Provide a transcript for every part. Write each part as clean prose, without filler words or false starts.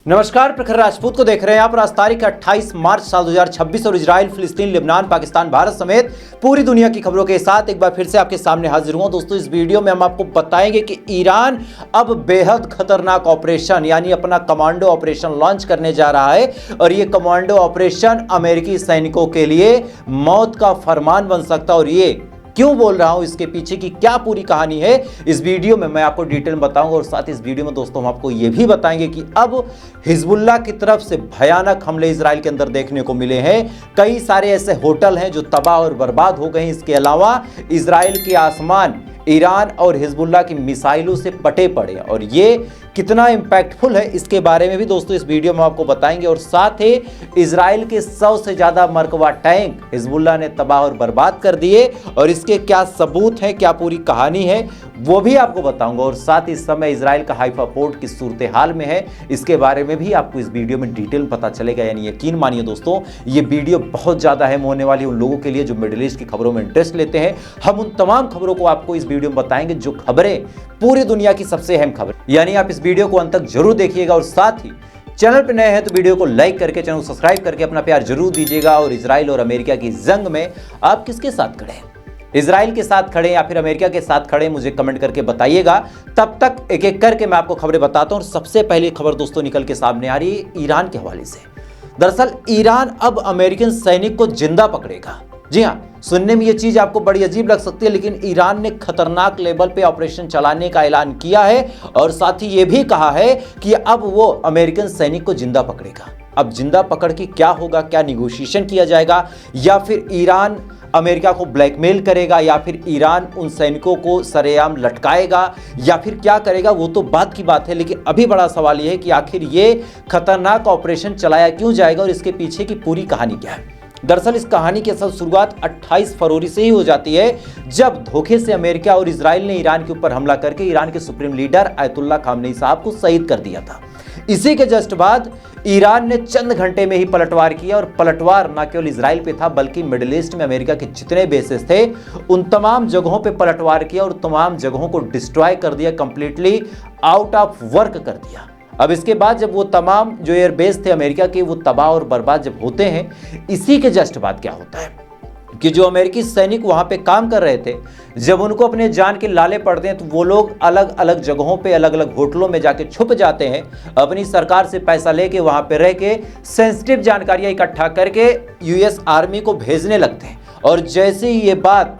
नमस्कार, प्रखर राजपूत को देख रहे हैं आप। आज तारीख 28 मार्च साल 2026 और इजराइल, फिलिस्तीन, लेबनान, पाकिस्तान, भारत समेत पूरी दुनिया की खबरों के साथ एक बार फिर से आपके सामने हाजिर हुआ। दोस्तों, इस वीडियो में हम आपको बताएंगे कि ईरान अब बेहद खतरनाक ऑपरेशन यानी अपना कमांडो ऑपरेशन लॉन्च करने जा रहा है और ये कमांडो ऑपरेशन अमेरिकी सैनिकों के लिए मौत का फरमान बन सकता है। और ये क्यों बोल रहा हूं, इसके पीछे की क्या पूरी कहानी है, इस वीडियो में मैं आपको डिटेल में बताऊंगा। और साथ ही इस वीडियो में दोस्तों हम आपको यह भी बताएंगे कि अब हिजबुल्लाह की तरफ से भयानक हमले इजराइल के अंदर देखने को मिले हैं। कई सारे ऐसे होटल हैं जो तबाह और बर्बाद हो गए हैं। इसके अलावा इजराइल के आसमान ईरान और हिजबुल्लाह की मिसाइलों से पटे पड़े और ये कितना इंपैक्टफुल है, इसके बारे में भी दोस्तों इस वीडियो में आपको बताएंगे। और साथ ही इजराइल के 100 से ज्यादा मरकवा टैंक हिजबुल्लाह ने तबाह और बर्बाद कर दिए और इसके क्या सबूत हैं, क्या पूरी कहानी है, वो भी आपको बताऊंगा। और साथ ही इस समय इजराइल का हाइफा पोर्ट किस सूरत हाल में है, इसके बारे में भी आपको इस वीडियो में डिटेल पता चलेगा। यानी यकीन मानिए दोस्तों, ये वीडियो बहुत ज्यादा अहम होने वाली उन लोगों के लिए जो मिडिल ईस्ट की खबरों में इंटरेस्ट लेते हैं। हम उन तमाम खबरों को आपको इस वीडियो में बताएंगे जो खबरें पूरी दुनिया की सबसे अहम खबर, यानी आप इस वीडियो को अंत तक जरूर देखिएगा। और साथ ही चैनल पर नए हैं तो वीडियो को लाइक करके, चैनल को सब्सक्राइब करके अपना प्यार जरूर दीजिएगा। और इजराइल और अमेरिका की जंग में आप किसके साथ खड़े हैं, इजराइल के साथ खड़े या फिर अमेरिका के साथ खड़े, मुझे कमेंट करके बताइएगा। तब तक एक एक करके मैं आपको खबरें बताता हूं। और सबसे पहली खबर दोस्तों निकल के सामने आ रही है ईरान के हवाले से। दरअसल ईरान अब अमेरिकन सैनिक को जिंदा पकड़ेगा। जी हां, सुनने में यह चीज आपको बड़ी अजीब लग सकती है, लेकिन ईरान ने खतरनाक लेवल पे ऑपरेशन चलाने का ऐलान किया है और साथ ही यह भी कहा है कि अब वो अमेरिकन सैनिक को जिंदा पकड़ेगा। अब जिंदा पकड़ के क्या होगा, क्या निगोशिएशन किया जाएगा, या फिर ईरान अमेरिका को ब्लैकमेल करेगा, या फिर ईरान उन सैनिकों को सरेआम लटकाएगा, या फिर क्या करेगा, वो तो बात की बात है। लेकिन अभी बड़ा सवाल यह है कि आखिर ये खतरनाक ऑपरेशन चलाया क्यों जाएगा और इसके पीछे की पूरी कहानी क्या है। दरअसल इस कहानी की असल शुरुआत 28 फरवरी से ही हो जाती है, जब धोखे से अमेरिका और इजराइल ने ईरान के ऊपर हमला करके ईरान के सुप्रीम लीडर आयतुल्लाह खामनेई साहब को शहीद कर दिया था। इसी के जस्ट बाद ईरान ने चंद घंटे में ही पलटवार किया और पलटवार न केवल इजराइल पे था बल्कि मिडिल ईस्ट में अमेरिका के जितने बेसेस थे उन तमाम जगहों पे पलटवार किया और तमाम जगहों को डिस्ट्रॉय कर दिया, कंप्लीटली आउट ऑफ वर्क कर दिया। अब इसके बाद जब वो तमाम जो एयरबेस थे अमेरिका के वो तबाह और बर्बाद जब होते हैं, इसी के जस्ट बाद क्या होता है कि जो अमेरिकी सैनिक वहां पे काम कर रहे थे, जब उनको अपने जान के लाले पड़ते हैं तो वो लोग अलग अलग जगहों पे, अलग अलग होटलों में जाके छुप जाते हैं, अपनी सरकार से पैसा लेके वहां पे रह के सेंसिटिव जानकारियां इकट्ठा करके यूएस आर्मी को भेजने लगते हैं। और जैसे ही ये बात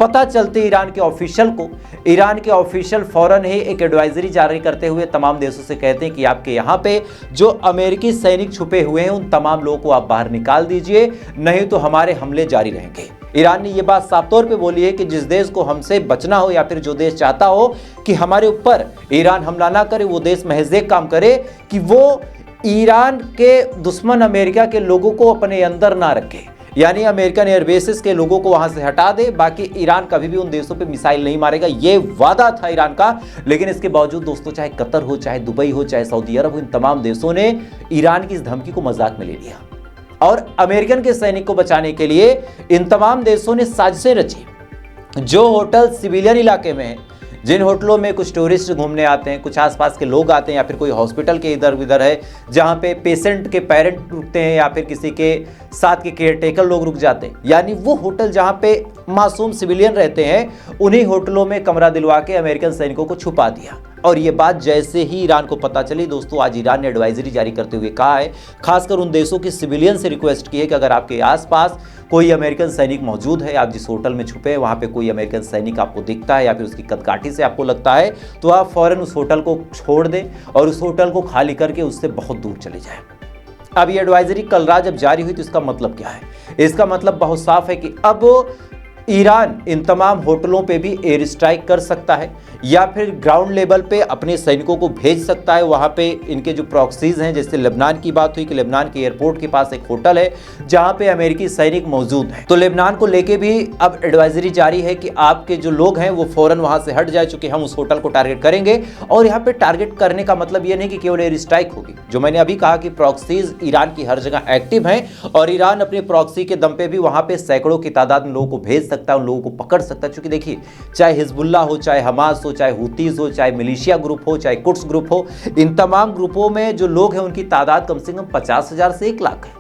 पता चलती ईरान के ऑफिशियल को, ईरान के ऑफिशियल फौरन ही एक एडवाइजरी जारी करते हुए तमाम देशों से कहते हैं कि आपके यहाँ पे जो अमेरिकी सैनिक छुपे हुए हैं उन तमाम लोगों को आप बाहर निकाल दीजिए, नहीं तो हमारे हमले जारी रहेंगे। ईरान ने यह बात साफ तौर पे बोली है कि जिस देश को हमसे बचना हो या फिर जो देश चाहता हो कि हमारे ऊपर ईरान हमला ना करे, वो देश महज एक काम करे कि वो ईरान के दुश्मन अमेरिका के लोगों को अपने अंदर ना रखे, यानी अमेरिकन एयरबेसेस के लोगों को वहां से हटा दे। बाकी ईरान कभी भी उन देशों पे मिसाइल नहीं मारेगा, ये वादा था ईरान का। लेकिन इसके बावजूद दोस्तों, चाहे कतर हो, चाहे दुबई हो, चाहे सऊदी अरब हो, इन तमाम देशों ने ईरान की इस धमकी को मजाक में ले लिया और अमेरिकन के सैनिक को बचाने के लिए इन तमाम देशों ने साजिशें रची। जो होटल सिविलियन इलाके में है, जिन होटलों में कुछ टूरिस्ट घूमने आते हैं, कुछ आसपास के लोग आते हैं, या फिर कोई हॉस्पिटल के इधर उधर है जहां पे पेशेंट के पेरेंट रुकते हैं या फिर किसी के साथ के केयरटेकर लोग रुक जाते हैं, यानी वो होटल जहां पे मासूम सिविलियन रहते हैं, उन्हीं होटलों में कमरा दिलवा के अमेरिकन सैनिकों को छुपा दिया। और ये बात जैसे ही ईरान को पता चली दोस्तों, आज ईरान ने एडवाइजरी जारी करते हुए कहा है, खासकर उन देशों के सिविलियन से रिक्वेस्ट की है कि अगर आपके आसपास कोई अमेरिकन सैनिक मौजूद है, आप जिस होटल में छुपे हैं वहां पे कोई अमेरिकन सैनिक आपको दिखता है या फिर उसकी कदकाठी से आपको लगता है, तो आप फौरन उस होटल को छोड़ दें और उस होटल को खाली करके उससे बहुत दूर चले जाएं। अब ये एडवाइजरी कल रात जब जारी हुई तो इसका मतलब क्या है? इसका मतलब बहुत साफ है कि अब ईरान इन तमाम होटलों पे भी एयर स्ट्राइक कर सकता है या फिर ग्राउंड लेवल पे अपने सैनिकों को भेज सकता है। वहां पे इनके जो प्रॉक्सीज हैं, जैसे लेबनान की बात हुई कि लेबनान के एयरपोर्ट के पास एक होटल है जहां पे अमेरिकी सैनिक मौजूद हैं, तो लेबनान को लेके भी अब एडवाइजरी जारी है कि आपके जो लोग हैं वो फौरन वहां से हट जाए, चूंकि हम उस होटल को टारगेट करेंगे। और यहाँ पे टारगेट करने का मतलब ये नहीं कि केवल एयर स्ट्राइक होगी, जो मैंने अभी कहा कि प्रॉक्सीज ईरान की हर जगह एक्टिव हैं और ईरान अपनी प्रॉक्सी के दम पे भी वहां पे सैकड़ों की तादाद में लोगों को भेज सकता सकता है, उन लोगों को पकड़ सकता है। क्योंकि देखिए, चाहे हिजबुल्लाह हो, चाहे हमास हो, चाहे हुतीज हो, चाहे मिलिशिया ग्रुप हो, चाहे कुड्स ग्रुप हो, इन तमाम ग्रुपों में जो लोग हैं उनकी तादाद कम से कम 50,000 से 1 लाख है।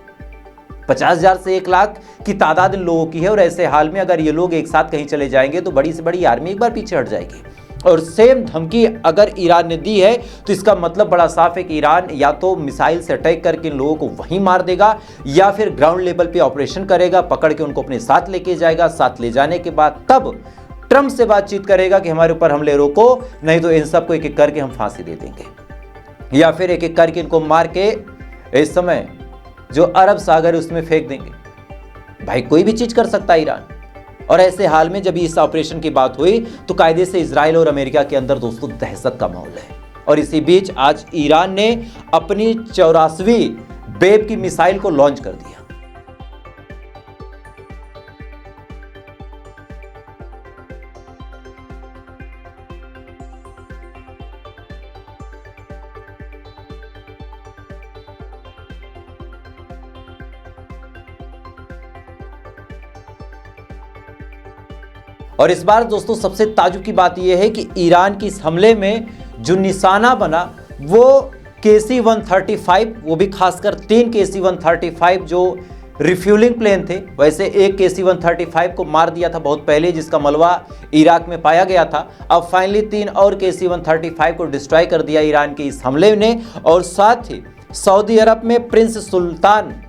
50,000 से 1 लाख की तादाद इन लोगों की है। और ऐसे हाल में अगर ये लोग एक साथ कहीं चले जाएंगे तो बड़ी से बड़ी आर्मी एक बार पीछे हट जाएगी। और सेम धमकी अगर ईरान ने दी है तो इसका मतलब बड़ा साफ है कि ईरान या तो मिसाइल से अटैक करके इन लोगों को वहीं मार देगा या फिर ग्राउंड लेवल पे ऑपरेशन करेगा, पकड़ के उनको अपने साथ लेके जाएगा। साथ ले जाने के बाद तब ट्रंप से बातचीत करेगा कि हमारे ऊपर हमले रोको, नहीं तो इन सबको एक एक करके हम फांसी दे देंगे या फिर एक एक करके इनको मार के इस समय जो अरब सागर है उसमें फेंक देंगे। भाई कोई भी चीज कर सकता है ईरान। और ऐसे हाल में जब इस ऑपरेशन की बात हुई तो कायदे से इजराइल और अमेरिका के अंदर दोस्तों दहशत का माहौल है। और इसी बीच आज ईरान ने अपनी 84वीं बेब की मिसाइल को लॉन्च कर दिया। और इस बार दोस्तों सबसे ताजुब की बात यह है कि ईरान की इस हमले में जो निशाना बना वो KC-135, वो भी खासकर 3 KC-135 जो रिफ्यूलिंग प्लेन थे। वैसे एक KC-135 को मार दिया था बहुत पहले, जिसका मलबा इराक में पाया गया था। अब फाइनली 3 और KC-135 को डिस्ट्रॉय कर दिया ईरान के इस हमले ने। और साथ ही सऊदी अरब में प्रिंस सुल्तान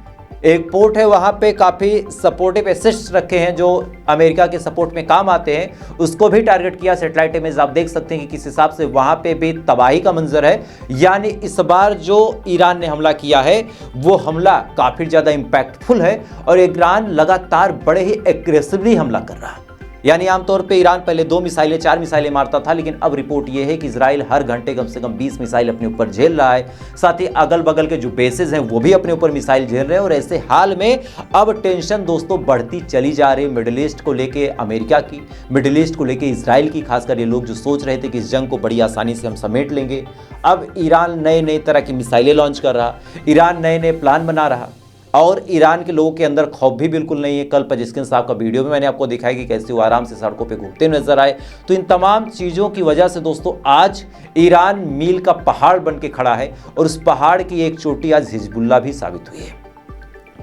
एक पोर्ट है, वहाँ पे काफ़ी सपोर्टिव एसेट्स रखे हैं जो अमेरिका के सपोर्ट में काम आते हैं, उसको भी टारगेट किया। सैटेलाइट इमेज आप देख सकते हैं कि किस हिसाब से वहाँ पे भी तबाही का मंजर है। यानी इस बार जो ईरान ने हमला किया है वो हमला काफ़ी ज़्यादा इम्पैक्टफुल है और ईरान लगातार बड़े ही एग्रेसिवली हमला कर रहा है। यानी आमतौर पे ईरान पहले 2 मिसाइलें 4 मिसाइलें मारता था, लेकिन अब रिपोर्ट ये है कि इजराइल हर घंटे कम से कम 20 मिसाइल अपने ऊपर झेल रहा है। साथ ही अगल बगल के जो बेसेस हैं वो भी अपने ऊपर मिसाइल झेल रहे हैं। और ऐसे हाल में अब टेंशन दोस्तों बढ़ती चली जा रही है मिडिल ईस्ट को लेके अमेरिका की, मिडिल ईस्ट को लेके इजराइल की। खासकर ये लोग जो सोच रहे थे कि इस जंग को बड़ी आसानी से हम समेट लेंगे, अब ईरान नए नए तरह की मिसाइलें लॉन्च कर रहा, ईरान नए नए प्लान बना रहा। और ईरान के लोगों के अंदर खौफ भी बिल्कुल नहीं है। कल पजिस्किन साहब का वीडियो में मैंने आपको दिखाया कि कैसे वो आराम से सड़कों पे घूमते नजर आए। तो इन तमाम चीज़ों की वजह से दोस्तों आज ईरान मील का पहाड़ बन के खड़ा है और उस पहाड़ की एक चोटी आज हिजबुल्लाह भी साबित हुई है।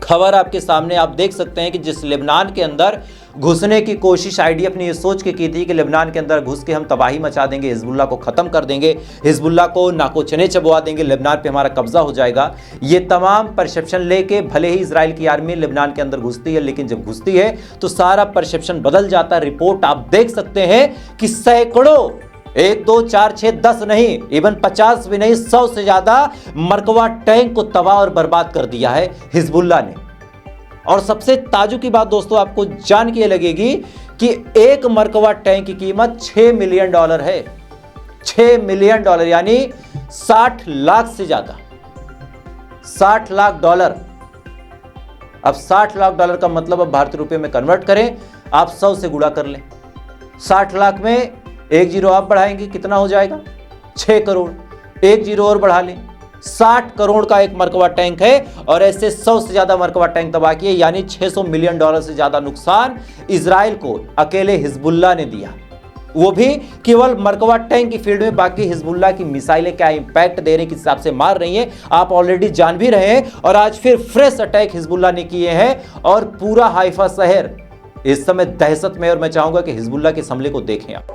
खबर आपके सामने आप देख सकते हैं कि जिस लेबनान के अंदर घुसने की कोशिश आईडीएफ ने ये सोच के की थी कि लेबनान के अंदर घुस के हम तबाही मचा देंगे, हिजबुल्लाह को खत्म कर देंगे, हिजबुल्लाह को नाको चने चबवा देंगे, लेबनान पे हमारा कब्जा हो जाएगा। ये तमाम परसेप्शन लेके भले ही इजराइल की आर्मी लेबनान के अंदर घुसती है, लेकिन जब घुसती है तो सारा परसेप्शन बदल जाता है। रिपोर्ट आप देख सकते हैं कि सैकड़ों, 1 2 4 6 10 नहीं, इवन 50 भी नहीं, 100 से ज्यादा मरकवा टैंक को तबाह और बर्बाद कर दिया है हिजबुल्लाह ने। और सबसे ताजुब की बात दोस्तों आपको जान के लगेगी कि एक मरकवा टैंक की कीमत $6 मिलियन है। $6 मिलियन यानी 60 लाख से ज्यादा, $60 लाख। अब $60 लाख का मतलब अब भारतीय रुपए में कन्वर्ट करें, आप 100 से गुणा कर लें। 60 लाख में एक जीरो आप बढ़ाएंगे, कितना हो जाएगा? 6 करोड़। एक जीरो और बढ़ा लें, 60 करोड़ का एक मरकवा टैंक है। और ऐसे 100 से ज्यादा मरकवा टैंक तबाह किए, यानी $600 मिलियन से ज्यादा नुकसान इजराइल को अकेले हिजबुल्लाह ने दिया, वो भी केवल मरकवा टैंक की फील्ड में। बाकी हिजबुल्लाह की मिसाइलें क्या इंपैक्ट दे रही हैं, किस हिसाब से मार रही हैं, आप ऑलरेडी जान भी रहे हैं। और आज फिर फ्रेश अटैक हिजबुल्लाह ने किए हैं और पूरा हाइफा शहर इस समय दहशत में। और मैं चाहूंगा कि हिजबुल्लाह के हमले को देखें आप।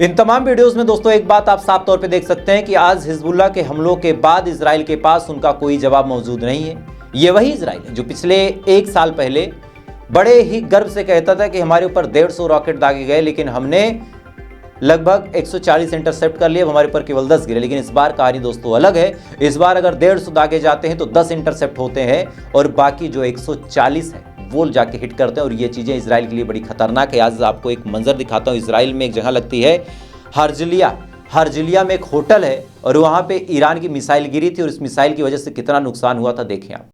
इन तमाम वीडियोस में दोस्तों एक बात आप साफ तौर पे देख सकते हैं कि आज हिजबुल्लाह के हमलों के बाद इजराइल के पास उनका कोई जवाब मौजूद नहीं है। ये वही इजराइल है जो पिछले 1 साल पहले बड़े ही गर्व से कहता था कि हमारे ऊपर 150 रॉकेट दागे गए, लेकिन हमने लगभग 140 इंटरसेप्ट कर लिए, हमारे ऊपर केवल 10 गिरे। लेकिन इस बार कहानी दोस्तों अलग है। इस बार अगर 150 दागे जाते हैं तो 10 इंटरसेप्ट होते हैं और बाकी जो 140 है वो जाके हिट करते हैं। और ये चीज़ें इजराइल के लिए बड़ी खतरनाक है। आज आपको एक मंजर दिखाता हूँ। इजराइल में एक जगह लगती है हर्जिलिया में एक होटल है और वहाँ पे ईरान की मिसाइल गिरी थी और इस मिसाइल की वजह से कितना नुकसान हुआ था देखें आप।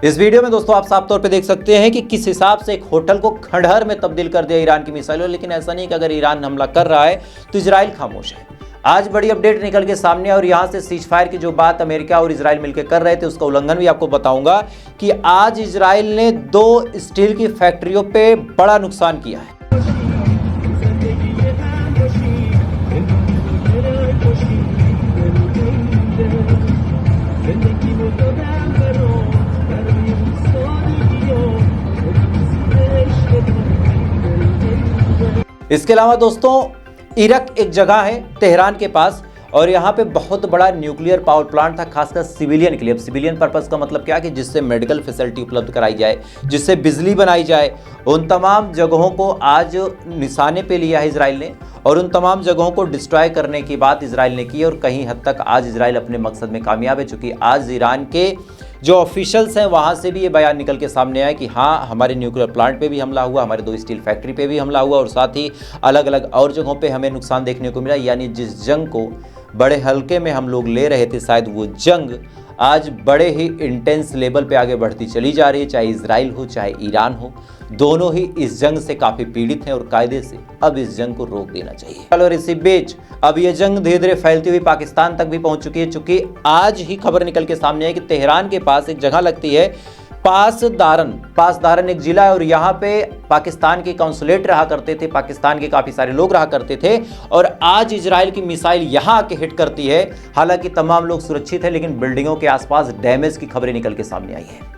इस वीडियो में दोस्तों आप साफ तौर पे देख सकते हैं कि किस हिसाब से एक होटल को खंडहर में तब्दील कर दिया ईरान की मिसाइलों। लेकिन ऐसा नहीं कि अगर ईरान हमला कर रहा है तो इजराइल खामोश है। आज बड़ी अपडेट निकल के सामने और यहां से सीज फायर की जो बात अमेरिका और इजराइल मिलकर कर रहे थे उसका उल्लंघन भी आपको बताऊंगा कि आज इजराइल ने 2 स्टील की फैक्ट्रियों पे बड़ा नुकसान किया है। इसके अलावा दोस्तों इरक एक जगह है तेहरान के पास और यहाँ पे बहुत बड़ा न्यूक्लियर पावर प्लांट था, खासकर सिविलियन के लिए। अब सिविलियन पर्पस का मतलब क्या कि जिससे मेडिकल फैसिलिटी उपलब्ध कराई जाए, जिससे बिजली बनाई जाए, उन तमाम जगहों को आज निशाने पे लिया है इजराइल ने और उन तमाम जगहों को डिस्ट्रॉय करने की बात इजराइल ने की और कहीं हद तक आज इजराइल अपने मकसद में कामयाब है। चूँकि आज ईरान के जो ऑफिशियल्स हैं वहाँ से भी ये बयान निकल के सामने आया कि हाँ, हमारे न्यूक्लियर प्लांट पे भी हमला हुआ, हमारे 2 स्टील फैक्ट्री पे भी हमला हुआ और साथ ही अलग अलग और जगहों पे हमें नुकसान देखने को मिला। यानी जिस जंग को बड़े हल्के में हम लोग ले रहे थे, शायद वो जंग आज बड़े ही इंटेंस लेवल पे आगे बढ़ती चली जा रही है। चाहे इजराइल हो चाहे ईरान हो, दोनों ही इस जंग से काफ़ी पीड़ित हैं और कायदे से अब इस जंग को रोक देना चाहिए। और इसी बीच अब ये जंग धीरे धीरे फैलती हुई पाकिस्तान तक भी पहुंच चुकी है। चूंकि आज ही खबर निकल के सामने है कि तेहरान के पास एक जगह लगती है पासदारन एक जिला है और यहाँ पे पाकिस्तान के कॉन्सुलेट रहा करते थे, पाकिस्तान के काफ़ी सारे लोग रहा करते थे और आज इजराइल की मिसाइल यहाँ आके हिट करती है। हालांकि तमाम लोग सुरक्षित हैं लेकिन बिल्डिंगों के आसपास डैमेज की खबरें निकल के सामने आई हैं।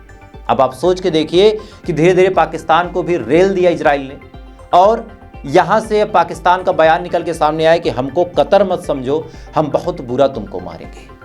अब आप सोच के देखिए कि धीरे धीरे पाकिस्तान को भी रेल दिया इजराइल ने और यहाँ से पाकिस्तान का बयान निकल के सामने आया कि हमको कतर मत समझो, हम बहुत बुरा तुमको मारेंगे।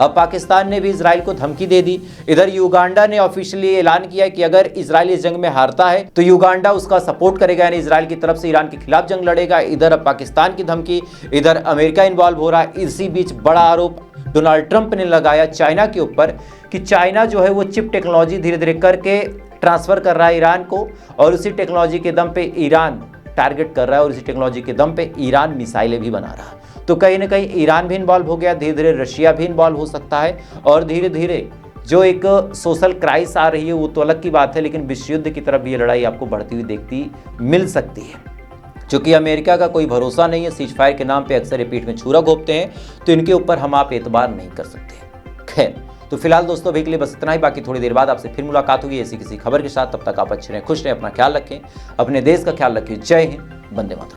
अब पाकिस्तान ने भी इजराइल को धमकी दे दी। इधर युगांडा ने ऑफिशियली ऐलान किया कि अगर इजराइल इस जंग में हारता है तो युगांडा उसका सपोर्ट करेगा, यानी इजराइल की तरफ से ईरान के खिलाफ जंग लड़ेगा। इधर अब पाकिस्तान की धमकी, इधर अमेरिका इन्वॉल्व हो रहा है। इसी बीच बड़ा आरोप डोनाल्ड ट्रंप ने लगाया चाइना के ऊपर कि चाइना जो है वो चिप टेक्नोलॉजी धीरे धीरे करके ट्रांसफर कर रहा है ईरान को और उसी टेक्नोलॉजी के दम पे ईरान टारगेट कर रहा है और इसी टेक्नोलॉजी के दम पे ईरान मिसाइलें भी बना रहा है। तो कहीं ना कहीं ईरान भी इन्वॉल्व हो गया, धीरे धीरे रशिया भी इन्वॉल्व हो सकता है और धीरे धीरे जो एक सोशल क्राइसिस आ रही है वो तो अलग की बात है, लेकिन विश्व युद्ध की तरफ ये लड़ाई आपको बढ़ती हुई देखती मिल सकती है। क्योंकि अमेरिका का कोई भरोसा नहीं है, सीज फायर के नाम पे अक्सर ये पीठ में छुरा घोंपते हैं, तो इनके ऊपर हम आप एतबार नहीं कर सकते। खैर, तो फिलहाल दोस्तों अभी के लिए बस इतना ही। बाकी थोड़ी देर बाद आपसे फिर मुलाकात होगी ऐसी किसी खबर के साथ। तब तक आप अच्छे रहें, खुश रहें, अपना ख्याल रखें, अपने देश का ख्याल रखें। जय हिंद, वंदे मातरम।